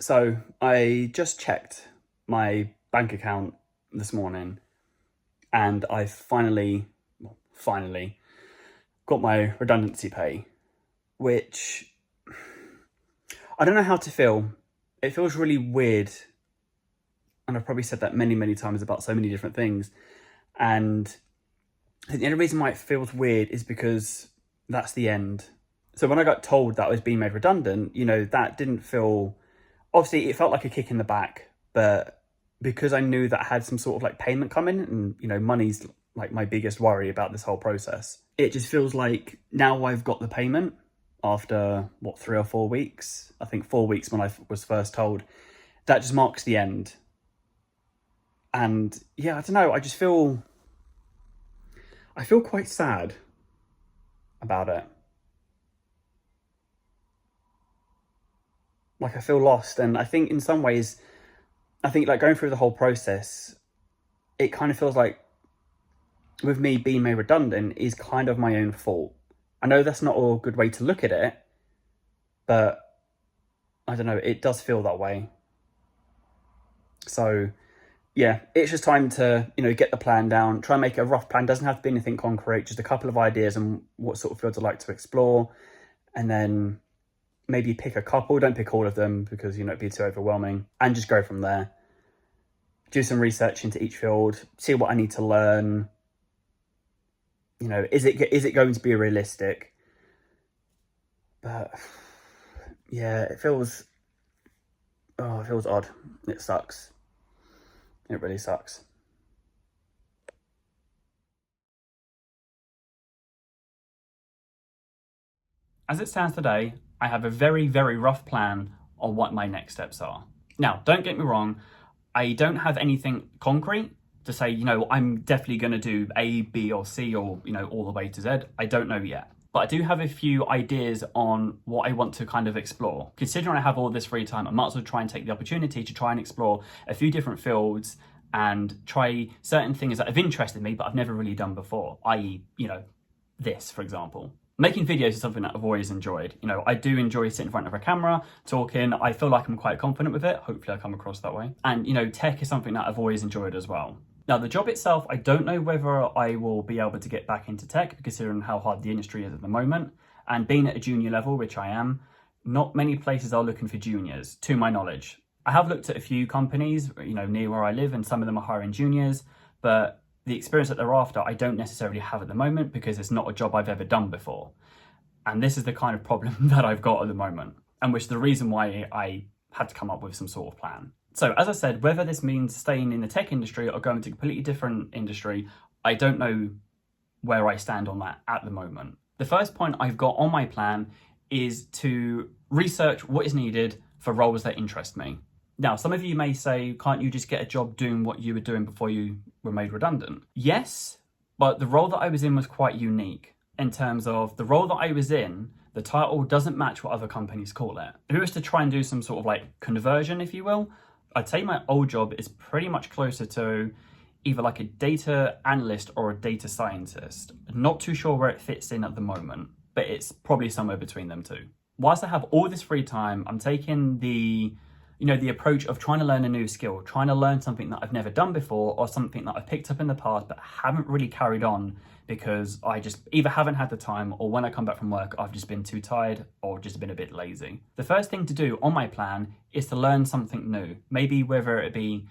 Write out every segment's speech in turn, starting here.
So I just checked my bank account this morning, and I finally got my redundancy pay, which I don't know how to feel. It feels really weird, and I've probably said that many times about so many different things. And I think the only reason why it feels weird is because that's the end. So when I got told that I was being made redundant, that didn't feel, obviously it felt like a kick in the back, but because I knew that I had some sort of like payment coming, and money's like my biggest worry about this whole process, it just feels like now I've got the payment after 3 or 4 weeks. I think 4 weeks when I was first told. That just marks the end. And yeah, I don't know, I feel quite sad about it. Like, I feel lost, and I think in some ways, I think like going through the whole process, it kind of feels like with me being made redundant is kind of my own fault. I know that's not a good way to look at it, but I don't know, it does feel that way. So yeah, it's just time to, get the plan down, try and make a rough plan. Doesn't have to be anything concrete, just a couple of ideas on what sort of fields I'd like to explore. And then maybe pick a couple, don't pick all of them because, it'd be too overwhelming, and just go from there. Do some research into each field, see what I need to learn. Is it going to be realistic? But yeah, it feels odd. It sucks. It really sucks. As it stands today, I have a very rough plan on what my next steps are. Now, don't get me wrong, I don't have anything concrete to say, I'm definitely going to do A, B, or C, or, all the way to Z. I don't know yet. But I do have a few ideas on what I want to kind of explore. Considering I have all this free time, I might as well try and take the opportunity to try and explore a few different fields and try certain things that have interested me, but I've never really done before, i.e., this, for example. Making videos is something that I've always enjoyed. I do enjoy sitting in front of a camera, talking. I feel like I'm quite confident with it. Hopefully I come across that way. And, tech is something that I've always enjoyed as well. Now, the job itself, I don't know whether I will be able to get back into tech, considering how hard the industry is at the moment. And being at a junior level, which I am, not many places are looking for juniors, to my knowledge. I have looked at a few companies, near where I live, and some of them are hiring juniors, but the experience that they're after, I don't necessarily have at the moment because it's not a job I've ever done before. And this is the kind of problem that I've got at the moment, and which is the reason why I had to come up with some sort of plan. So as I said, whether this means staying in the tech industry or going to a completely different industry, I don't know where I stand on that at the moment. The first point I've got on my plan is to research what is needed for roles that interest me. Now, some of you may say, can't you just get a job doing what you were doing before you were made redundant? Yes, but the role that I was in was quite unique in terms of the role that I was in. The title doesn't match what other companies call it. If it was to try and do some sort of like conversion, if you will, I'd say my old job is pretty much closer to either like a data analyst or a data scientist. Not too sure where it fits in at the moment, but it's probably somewhere between them two. Whilst I have all this free time, I'm taking the approach of trying to learn a new skill, trying to learn something that I've never done before or something that I've picked up in the past but haven't really carried on because I just either haven't had the time, or when I come back from work, I've just been too tired or just been a bit lazy. The first thing to do on my plan is to learn something new. Maybe whether it be,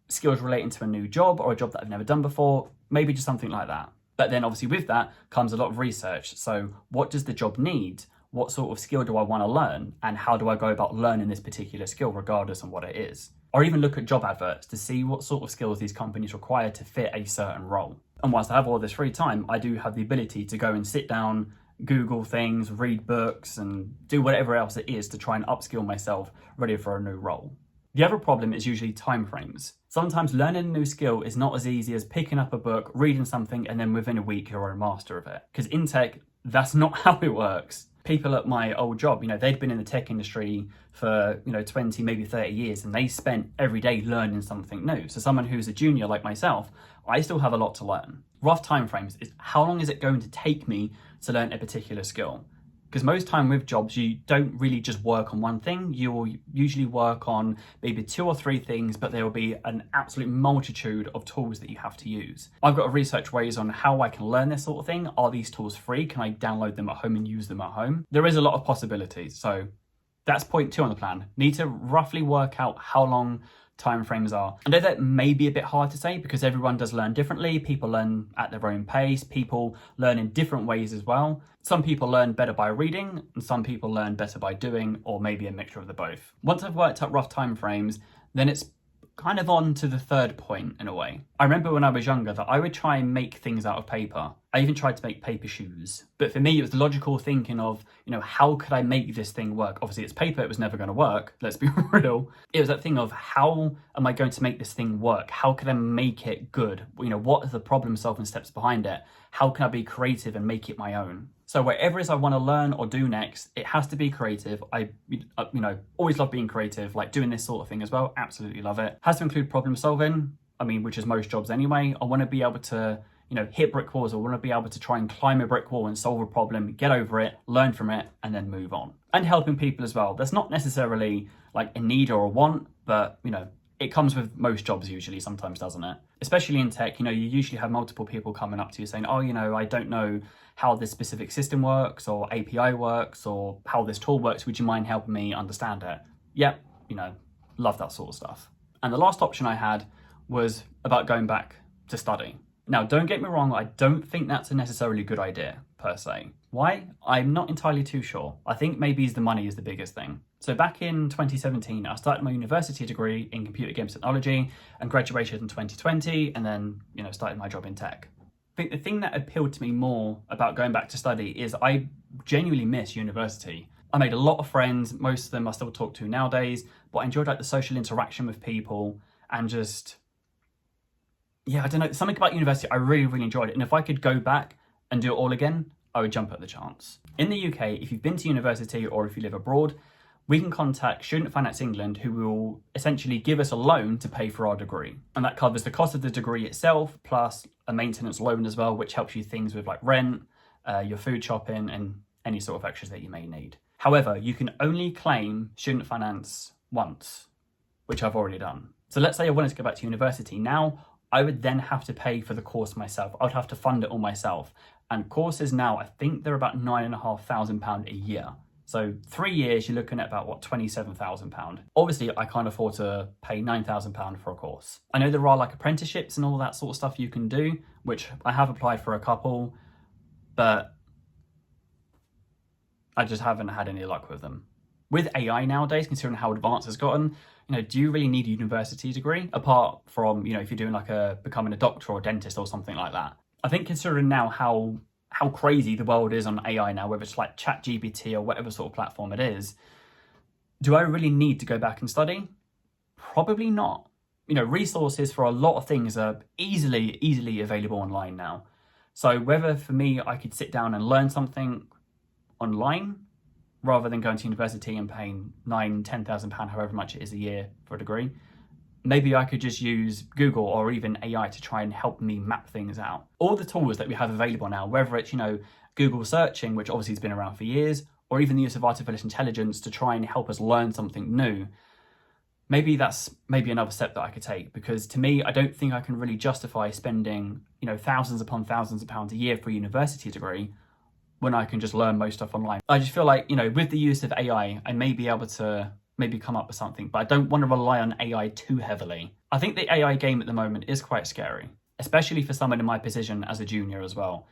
skills relating to a new job or a job that I've never done before, maybe just something like that. But then obviously with that comes a lot of research. So what does the job need? What sort of skill do I want to learn? And how do I go about learning this particular skill regardless of what it is? Or even look at job adverts to see what sort of skills these companies require to fit a certain role. And whilst I have all this free time, I do have the ability to go and sit down, Google things, read books, and do whatever else it is to try and upskill myself ready for a new role. The other problem is usually timeframes. Sometimes learning a new skill is not as easy as picking up a book, reading something, and then within a week you're a master of it. Because in tech, that's not how it works. People at my old job, they'd been in the tech industry for, 20, maybe 30 years, and they spent every day learning something new. So someone who's a junior like myself, I still have a lot to learn. Rough timeframes is how long is it going to take me to learn a particular skill? Because most time with jobs, you don't really just work on one thing. You will usually work on maybe 2 or 3 things, but there will be an absolute multitude of tools that you have to use. I've got to research ways on how I can learn this sort of thing. Are these tools free? Can I download them at home and use them at home? There is a lot of possibilities. So that's point 2 on the plan. Need to roughly work out how long timeframes are. I know that may be a bit hard to say because everyone does learn differently. People learn at their own pace. People learn in different ways as well. Some people learn better by reading and some people learn better by doing, or maybe a mixture of the both. Once I've worked out rough timeframes, then it's kind of on to the third point in a way. I remember when I was younger that I would try and make things out of paper. I even tried to make paper shoes. But for me, it was the logical thinking of, how could I make this thing work? Obviously, it's paper, it was never going to work. Let's be real. It was that thing of how am I going to make this thing work? How can I make it good? What are the problem solving steps behind it? How can I be creative and make it my own? So whatever it is I want to learn or do next, it has to be creative. I always love being creative, like doing this sort of thing as well. Absolutely love it. Has to include problem solving, which is most jobs anyway. I want to be able to, hit brick walls. I want to be able to try and climb a brick wall and solve a problem, get over it, learn from it, and then move on. And helping people as well. That's not necessarily like a need or a want, but, it comes with most jobs usually, sometimes doesn't it? Especially in tech, you usually have multiple people coming up to you saying, oh, I don't know how this specific system works or API works or how this tool works. Would you mind helping me understand it? Yep, love that sort of stuff. And the last option I had was about going back to study. Now, don't get me wrong, I don't think that's a necessarily good idea per se. Why? I'm not entirely too sure. I think maybe the money is the biggest thing. So back in 2017, I started my university degree in computer games technology and graduated in 2020 and then, started my job in tech. I think the thing that appealed to me more about going back to study is I genuinely miss university. I made a lot of friends, most of them I still talk to nowadays, but I enjoyed the social interaction with people and just, I don't know, something about university, I really, really enjoyed it. And if I could go back and do it all again, I would jump at the chance. In the UK, if you've been to university or if you live abroad, we can contact Student Finance England, who will essentially give us a loan to pay for our degree. And that covers the cost of the degree itself, plus a maintenance loan as well, which helps you things with like rent, your food shopping, and any sort of extras that you may need. However, you can only claim student finance once, which I've already done. So let's say I wanted to go back to university. Now, I would then have to pay for the course myself. I would have to fund it all myself. And courses now, I think they're about £9,500 a year. So 3 years, you're looking at about, £27,000. Obviously, I can't afford to pay £9,000 for a course. I know there are like apprenticeships and all that sort of stuff you can do, which I have applied for a couple, but I just haven't had any luck with them. With AI nowadays, considering how advanced it's gotten, do you really need a university degree? Apart from, if you're doing becoming a doctor or a dentist or something like that. I think considering now how crazy the world is on AI now, whether it's like ChatGPT or whatever sort of platform it is, do I really need to go back and study? Probably not. Resources for a lot of things are easily available online now. So whether for me, I could sit down and learn something online rather than going to university and paying £9,000-10,000, however much it is a year for a degree, maybe I could just use Google or even AI to try and help me map things out. All the tools that we have available now, whether it's, Google searching, which obviously has been around for years, or even the use of artificial intelligence to try and help us learn something new, maybe that's another step that I could take. Because to me, I don't think I can really justify spending, thousands upon thousands of pounds a year for a university degree when I can just learn most stuff online. I just feel like, with the use of AI, I may be able to maybe come up with something, but I don't want to rely on AI too heavily. I think the AI game at the moment is quite scary, especially for someone in my position as a junior as well.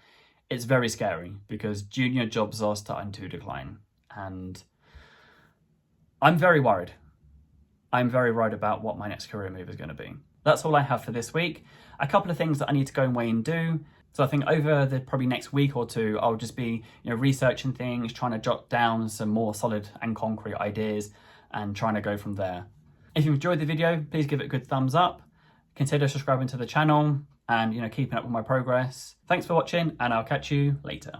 It's very scary because junior jobs are starting to decline, and I'm very worried. I'm very worried about what my next career move is going to be. That's all I have for this week. A couple of things that I need to go away and do. So I think over the probably next week or two, I'll just be researching things, trying to jot down some more solid and concrete ideas and trying to go from there. If you've enjoyed the video, please give it a good thumbs up. Consider subscribing to the channel and keeping up with my progress. Thanks for watching, and I'll catch you later.